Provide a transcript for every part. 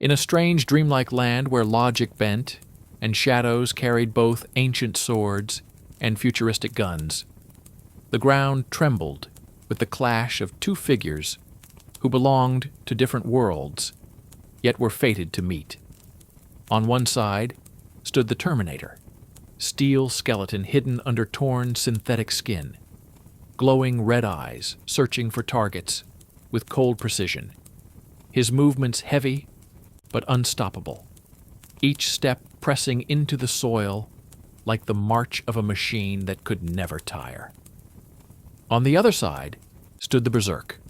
In a strange dreamlike land where logic bent and shadows carried both ancient swords and futuristic guns, the ground trembled with the clash of two figures who belonged to different worlds, yet were fated to meet. On one side stood the Terminator, steel skeleton hidden under torn synthetic skin, glowing red eyes searching for targets with cold precision, his movements heavy but unstoppable, each step pressing into the soil like the march of a machine that could never tire. On the other side stood the Berserk,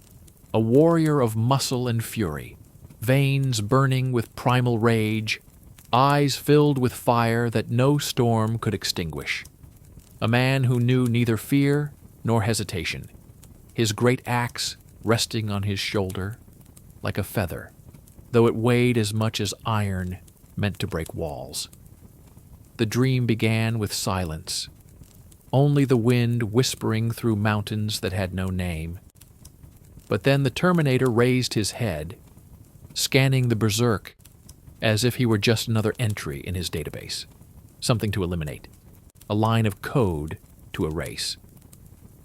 a warrior of muscle and fury, veins burning with primal rage, eyes filled with fire that no storm could extinguish. A man who knew neither fear nor hesitation, his great axe resting on his shoulder like a feather, though it weighed as much as iron meant to break walls. The dream began with silence, only the wind whispering through mountains that had no name. But then the Terminator raised his head, scanning the Berserk as if he were just another entry in his database, something to eliminate, a line of code to erase.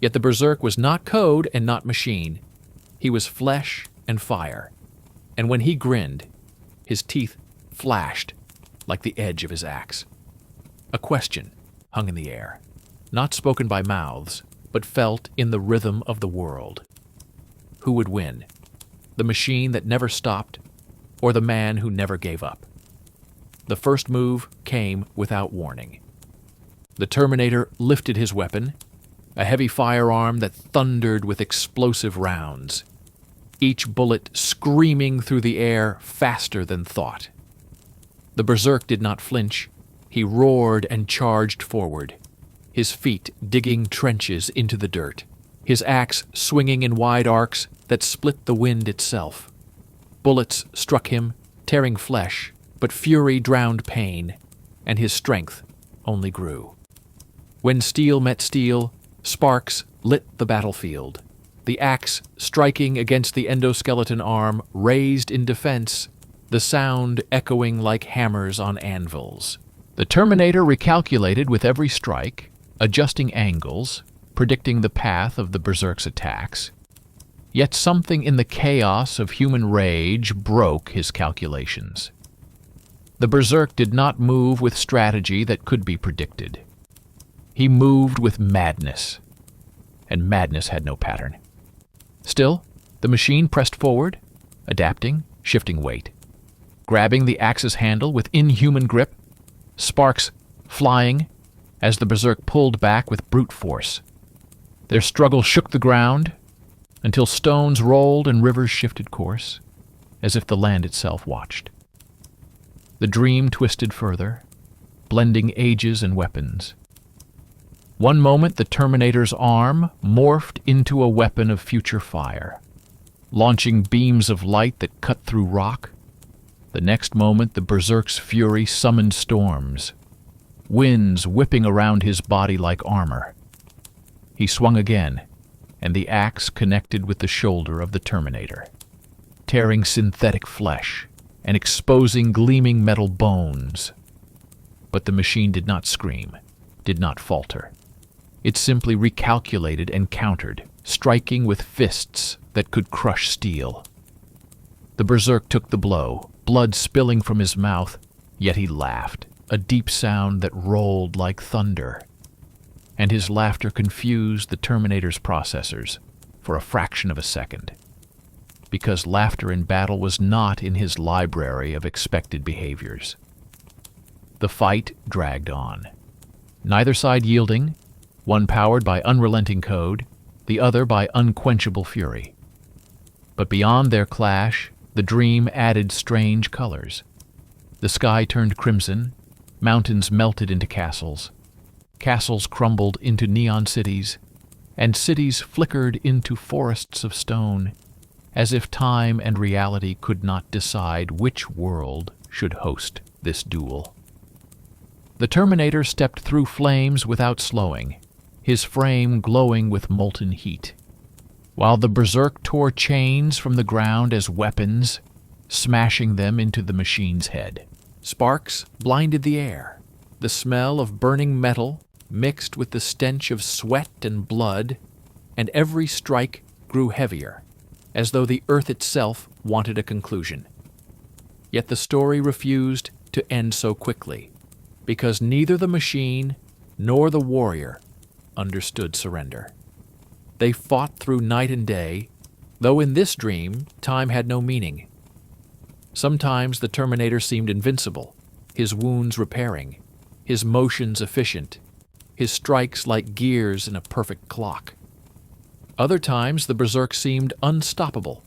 Yet the Berserk was not code and not machine. He was flesh and fire, and when he grinned, his teeth flashed like the edge of his axe. A question hung in the air, not spoken by mouths, but felt in the rhythm of the world. Who would win? The machine that never stopped, or the man who never gave up? The first move came without warning. The Terminator lifted his weapon, a heavy firearm that thundered with explosive rounds, each bullet screaming through the air faster than thought. The Berserk did not flinch. He roared and charged forward, his feet digging trenches into the dirt, his axe swinging in wide arcs that split the wind itself. Bullets struck him, tearing flesh, but fury drowned pain, and his strength only grew. When steel met steel, sparks lit the battlefield. The axe striking against the endoskeleton arm raised in defense, the sound echoing like hammers on anvils. The Terminator recalculated with every strike, adjusting angles, predicting the path of the Berserk's attacks. Yet something in the chaos of human rage broke his calculations. The Berserk did not move with strategy that could be predicted. He moved with madness, and madness had no pattern. Still, the machine pressed forward, adapting, shifting weight, grabbing the axe's handle with inhuman grip, sparks flying as the Berserk pulled back with brute force. Their struggle shook the ground until stones rolled and rivers shifted course, as if the land itself watched. The dream twisted further, blending ages and weapons. One moment the Terminator's arm morphed into a weapon of future fire, launching beams of light that cut through rock. The next moment the Berserk's fury summoned storms, winds whipping around his body like armor. He swung again, and the axe connected with the shoulder of the Terminator, tearing synthetic flesh and exposing gleaming metal bones. But the machine did not scream, did not falter. It simply recalculated and countered, striking with fists that could crush steel. The Berserk took the blow, blood spilling from his mouth, yet he laughed, a deep sound that rolled like thunder. And his laughter confused the Terminator's processors for a fraction of a second, because laughter in battle was not in his library of expected behaviors. The fight dragged on, neither side yielding, one powered by unrelenting code, the other by unquenchable fury. But beyond their clash, the dream added strange colors. The sky turned crimson, mountains melted into castles, castles crumbled into neon cities, and cities flickered into forests of stone, as if time and reality could not decide which world should host this duel. The Terminator stepped through flames without slowing, his frame glowing with molten heat, while the Berserk tore chains from the ground as weapons, smashing them into the machine's head. Sparks blinded the air. The smell of burning metal mixed with the stench of sweat and blood, and every strike grew heavier, as though the earth itself wanted a conclusion. Yet the story refused to end so quickly, because neither the machine nor the warrior understood surrender. They fought through night and day, though in this dream time had no meaning. Sometimes the Terminator seemed invincible, his wounds repairing, his motions efficient, his strikes like gears in a perfect clock. Other times the Berserk seemed unstoppable,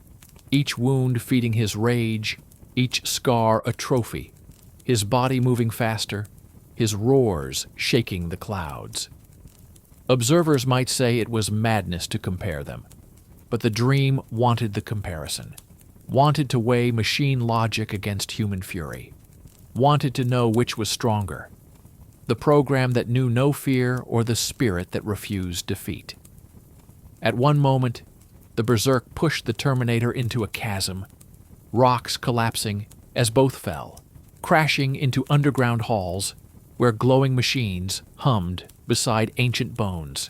each wound feeding his rage, each scar a trophy, his body moving faster, his roars shaking the clouds. Observers might say it was madness to compare them, but the dream wanted the comparison, wanted to weigh machine logic against human fury, wanted to know which was stronger, the program that knew no fear or the spirit that refused defeat. At one moment, the Berserk pushed the Terminator into a chasm, rocks collapsing as both fell, crashing into underground halls where glowing machines hummed beside ancient bones.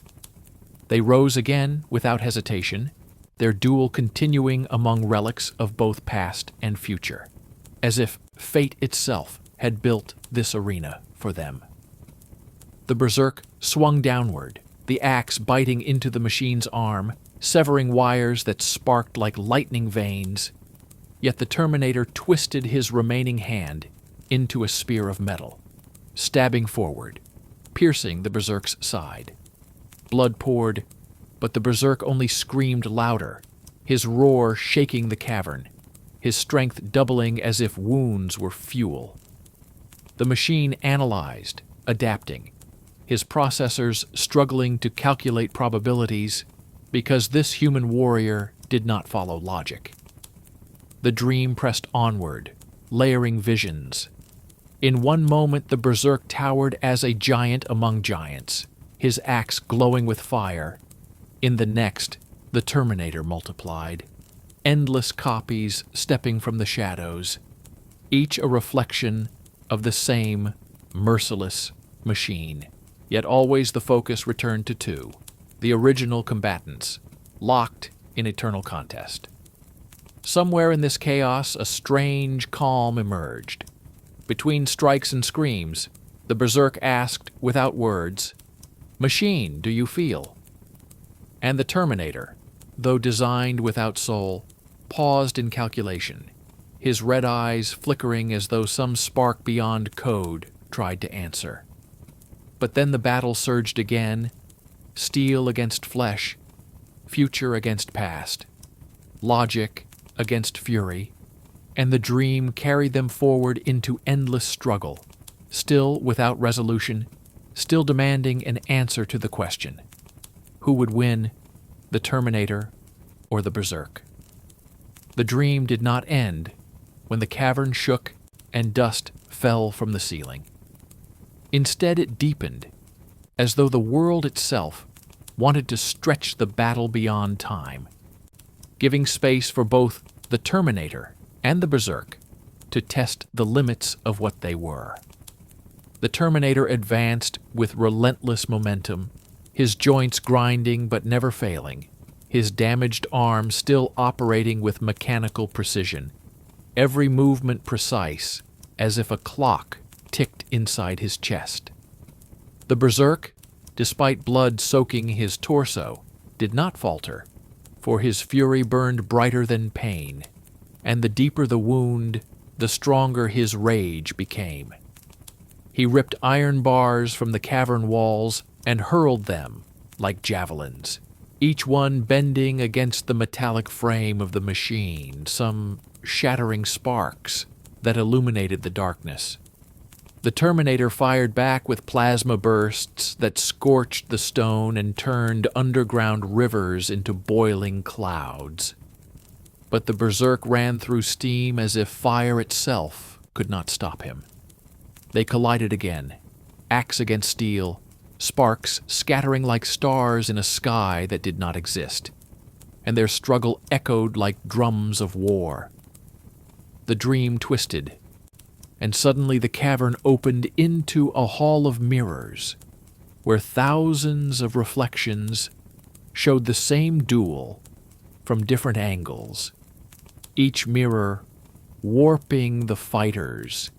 They rose again without hesitation, their duel continuing among relics of both past and future, as if fate itself had built this arena for them. The Berserk swung downward, the axe biting into the machine's arm, severing wires that sparked like lightning veins, yet the Terminator twisted his remaining hand into a spear of metal, stabbing forward, piercing the Berserk's side. Blood poured, but the Berserk only screamed louder, his roar shaking the cavern, his strength doubling as if wounds were fuel. The machine analyzed, adapting, his processors struggling to calculate probabilities because this human warrior did not follow logic. The dream pressed onward, layering visions. In one moment the Berserk towered as a giant among giants, his axe glowing with fire. In the next, the Terminator multiplied, endless copies stepping from the shadows, each a reflection of the same merciless machine. Yet always the focus returned to two, the original combatants, locked in eternal contest. Somewhere in this chaos, a strange calm emerged. Between strikes and screams, the Berserk asked, without words, "Machine, do you feel?" And the Terminator, though designed without soul, paused in calculation, his red eyes flickering as though some spark beyond code tried to answer. But then the battle surged again, steel against flesh, future against past, logic against fury, and the dream carried them forward into endless struggle, still without resolution, still demanding an answer to the question: who would win, the Terminator or the Berserk? The dream did not end when the cavern shook and dust fell from the ceiling. Instead, it deepened, as though the world itself wanted to stretch the battle beyond time, giving space for both the Terminator and the Berserk to test the limits of what they were. The Terminator advanced with relentless momentum, his joints grinding but never failing, his damaged arm still operating with mechanical precision, every movement precise, as if a clock ticked inside his chest. The Berserk, despite blood soaking his torso, did not falter, for his fury burned brighter than pain, and the deeper the wound, the stronger his rage became. He ripped iron bars from the cavern walls and hurled them like javelins, each one bending against the metallic frame of the machine, some shattering sparks that illuminated the darkness. The Terminator fired back with plasma bursts that scorched the stone and turned underground rivers into boiling clouds. But the Berserk ran through steam as if fire itself could not stop him. They collided again, axe against steel, sparks scattering like stars in a sky that did not exist, and their struggle echoed like drums of war. the dream twisted, and suddenly the cavern opened into a hall of mirrors, where thousands of reflections showed the same duel from different angles, each mirror warping the fighters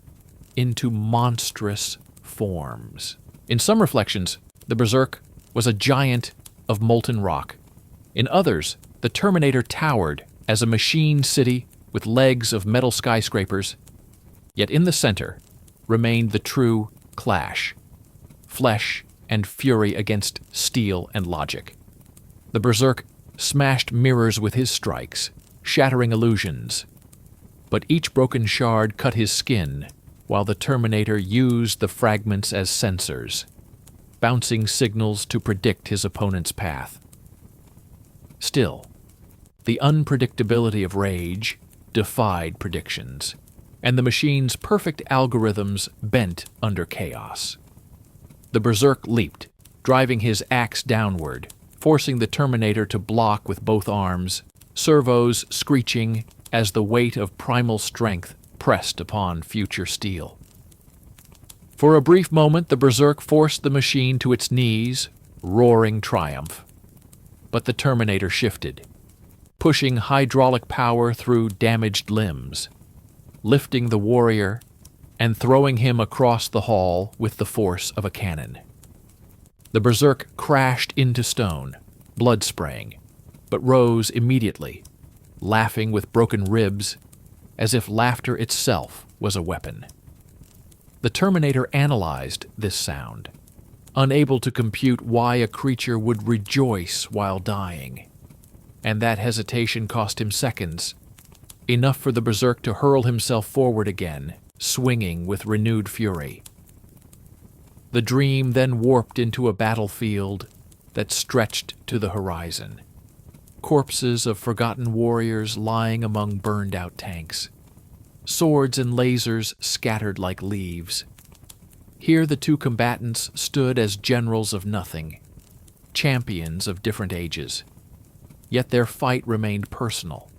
into monstrous forms. In some reflections, the Berserk was a giant of molten rock. In others, the Terminator towered as a machine city with legs of metal skyscrapers. Yet in the center remained the true clash, flesh and fury against steel and logic. The Berserk smashed mirrors with his strikes, shattering illusions. But each broken shard cut his skin, while the Terminator used the fragments as sensors, bouncing signals to predict his opponent's path. Still, the unpredictability of rage defied predictions, and the machine's perfect algorithms bent under chaos. The Berserk leaped, driving his axe downward, forcing the Terminator to block with both arms, servos screeching as the weight of primal strength pressed upon future steel. For a brief moment, the Berserk forced the machine to its knees, roaring triumph. But the Terminator shifted, pushing hydraulic power through damaged limbs, lifting the warrior and throwing him across the hall with the force of a cannon. The Berserk crashed into stone, blood spraying, but rose immediately, laughing with broken ribs, as if laughter itself was a weapon. The Terminator analyzed this sound, unable to compute why a creature would rejoice while dying, and that hesitation cost him seconds, enough for the Berserk to hurl himself forward again, swinging with renewed fury. The dream then warped into a battlefield that stretched to the horizon, corpses of forgotten warriors lying among burned-out tanks, swords and lasers scattered like leaves. Here the two combatants stood as generals of nothing, champions of different ages. Yet their fight remained personal,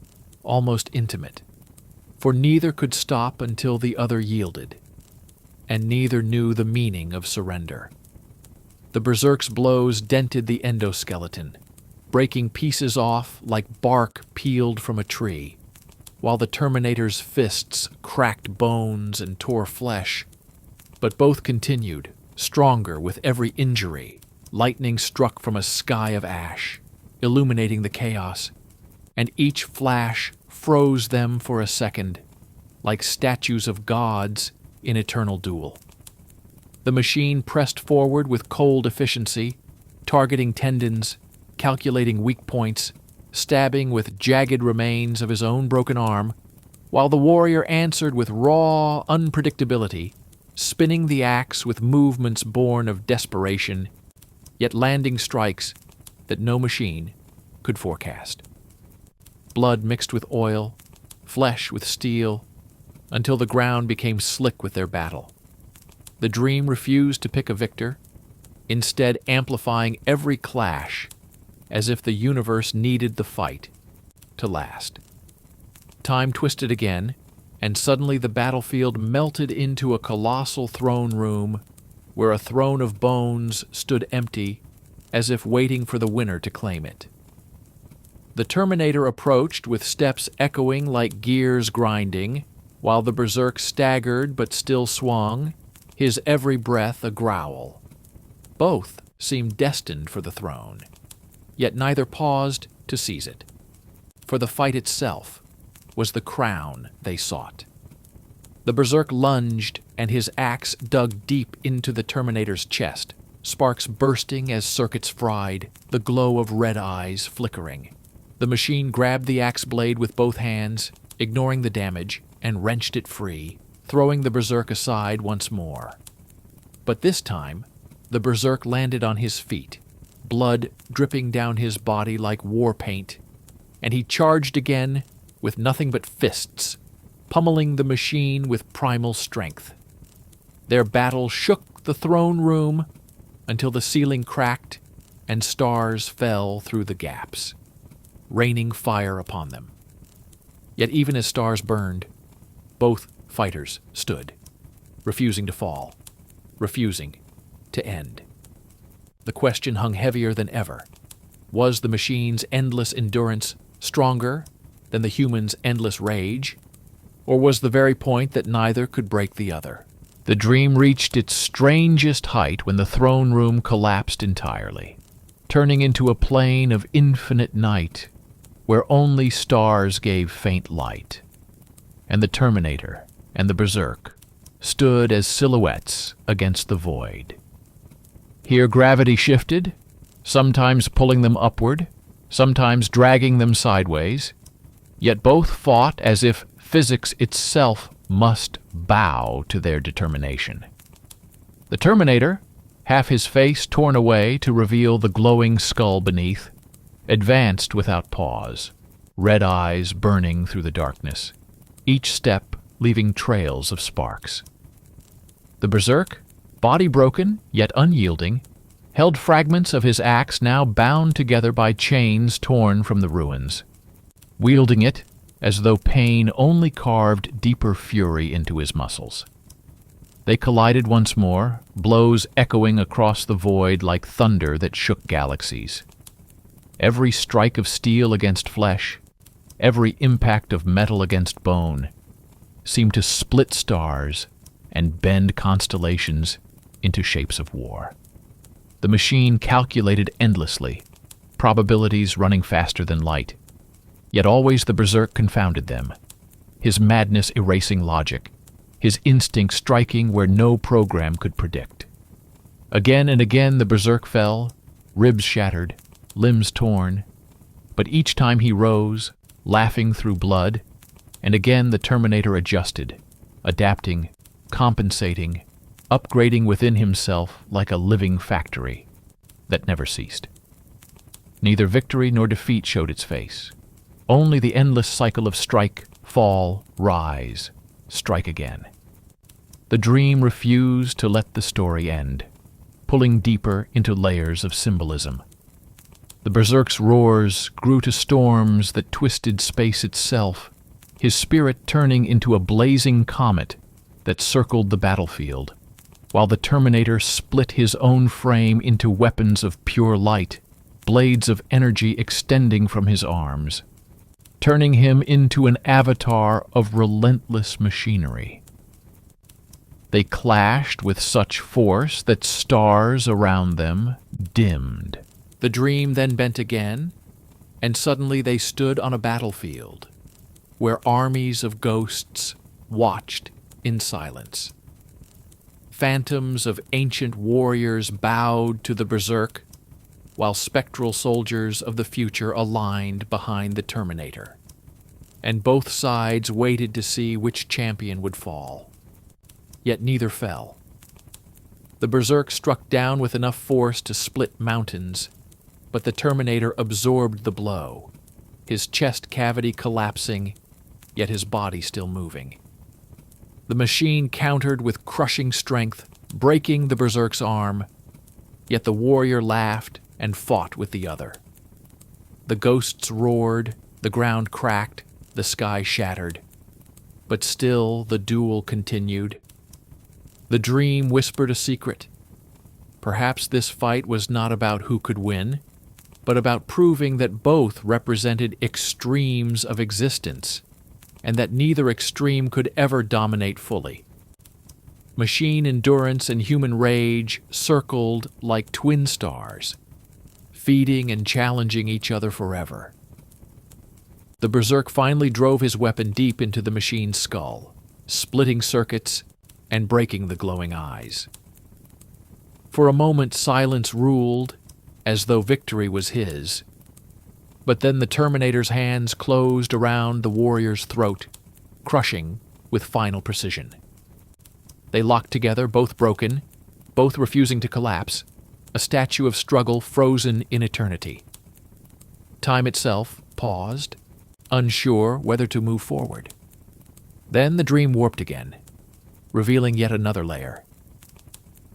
almost intimate, for neither could stop until the other yielded, and neither knew the meaning of surrender. The Berserk's blows dented the endoskeleton, breaking pieces off like bark peeled from a tree, while the Terminator's fists cracked bones and tore flesh. But both continued, stronger with every injury. Lightning struck from a sky of ash, illuminating the chaos, and each flash froze them for a second, like statues of gods in eternal duel. The machine pressed forward with cold efficiency, targeting tendons, calculating weak points, stabbing with jagged remains of his own broken arm, while the warrior answered with raw unpredictability, spinning the axe with movements born of desperation, yet landing strikes that no machine could forecast. Blood mixed with oil, flesh with steel, until the ground became slick with their battle. The dream refused to pick a victor, instead amplifying every clash, as if the universe needed the fight to last. Time twisted again, and suddenly the battlefield melted into a colossal throne room where a throne of bones stood empty, as if waiting for the winner to claim it. The Terminator approached with steps echoing like gears grinding, while the Berserk staggered but still swung, his every breath a growl. Both seemed destined for the throne, yet neither paused to seize it, for the fight itself was the crown they sought. The Berserk lunged, and his axe dug deep into the Terminator's chest, sparks bursting as circuits fried, the glow of red eyes flickering. The machine grabbed the axe blade with both hands, ignoring the damage, and wrenched it free, throwing the Berserk aside once more. But this time, the Berserk landed on his feet, blood dripping down his body like war paint, and he charged again with nothing but fists, pummeling the machine with primal strength. Their battle shook the throne room until the ceiling cracked and stars fell through the gaps, raining fire upon them. Yet even as stars burned, Both fighters stood, refusing to fall, refusing to end. The question hung heavier than ever. Was the machine's endless endurance stronger than the human's endless rage? Or was the very point that neither could break the other? The dream reached its strangest height when the throne room collapsed entirely, turning into a plain of infinite night where only stars gave faint light. And the Terminator and the Berserk stood as silhouettes against the void. Here gravity shifted, sometimes pulling them upward, sometimes dragging them sideways, yet both fought as if physics itself must bow to their determination. The Terminator, half his face torn away to reveal the glowing skull beneath, advanced without pause, red eyes burning through the darkness, each step leaving trails of sparks. The Berserk, body broken yet unyielding, held fragments of his axe now bound together by chains torn from the ruins. Wielding it, as though pain only carved deeper fury into his muscles. They collided once more, blows echoing across the void like thunder that shook galaxies. Every strike of steel against flesh, every impact of metal against bone, seemed to split stars and bend constellations into shapes of war. The machine calculated endlessly, probabilities running faster than light. Yet always the Berserk confounded them, his madness erasing logic, his instinct striking where no program could predict. Again and again the Berserk fell, ribs shattered, limbs torn, but each time he rose, laughing through blood, and again the Terminator adjusted, adapting, compensating, upgrading within himself like a living factory that never ceased. Neither victory nor defeat showed its face. Only the endless cycle of strike, fall, rise, strike again. The dream refused to let the story end, pulling deeper into layers of symbolism. The Berserk's roars grew to storms that twisted space itself, his spirit turning into a blazing comet that circled the battlefield, while the Terminator split his own frame into weapons of pure light, blades of energy extending from his arms, turning him into an avatar of relentless machinery. They clashed with such force that stars around them dimmed. The dream then bent again, and suddenly they stood on a battlefield, where armies of ghosts watched in silence. Phantoms of ancient warriors bowed to the Berserk, while spectral soldiers of the future aligned behind the Terminator. And both sides waited to see which champion would fall. Yet neither fell. The Berserk struck down with enough force to split mountains, but the Terminator absorbed the blow, his chest cavity collapsing, yet his body still moving. The machine countered with crushing strength, breaking the Berserk's arm, yet the warrior laughed and fought with the other. The ghosts roared, the ground cracked, the sky shattered, but still the duel continued. The dream whispered a secret. Perhaps this fight was not about who could win, but about proving that both represented extremes of existence, and that neither extreme could ever dominate fully. Machine endurance and human rage circled like twin stars, feeding and challenging each other forever. The Berserk finally drove his weapon deep into the machine's skull, splitting circuits and breaking the glowing eyes. For a moment silence ruled, as though victory was his. But then the Terminator's hands closed around the warrior's throat, crushing with final precision. They locked together, both broken, both refusing to collapse, a statue of struggle frozen in eternity. Time itself paused, unsure whether to move forward. Then the dream warped again, revealing yet another layer.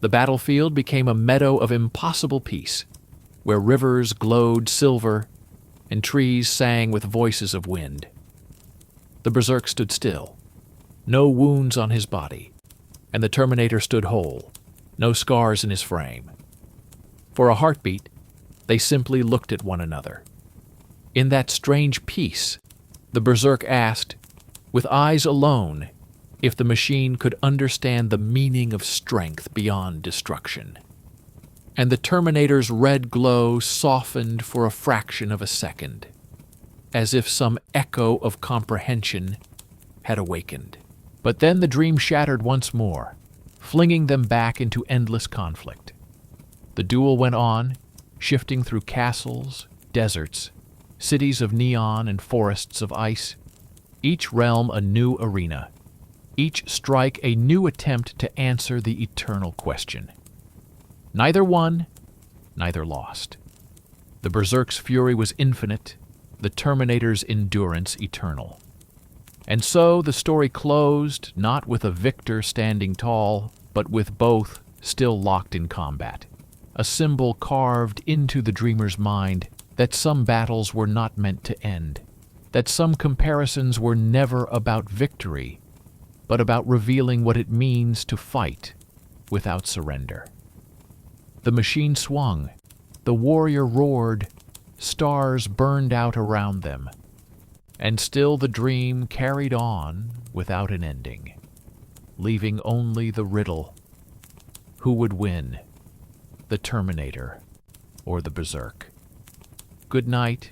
The battlefield became a meadow of impossible peace, where rivers glowed silver and trees sang with voices of wind. The Berserk stood still, no wounds on his body, and the Terminator stood whole, no scars in his frame. For a heartbeat, they simply looked at one another. In that strange peace, the Berserk asked, with eyes alone, if the machine could understand the meaning of strength beyond destruction. And the Terminator's red glow softened for a fraction of a second, as if some echo of comprehension had awakened. But then the dream shattered once more, flinging them back into endless conflict. The duel went on, shifting through castles, deserts, cities of neon and forests of ice, each realm a new arena, each strike a new attempt to answer the eternal question. Neither won, neither lost. The Berserk's fury was infinite, the Terminator's endurance eternal. And so the story closed, not with a victor standing tall, but with both still locked in combat. A symbol carved into the dreamer's mind that some battles were not meant to end, that some comparisons were never about victory, but about revealing what it means to fight without surrender. The machine swung, the warrior roared, stars burned out around them, and still the dream carried on without an ending, leaving only the riddle: who would win, the Terminator or the Berserk? Good night,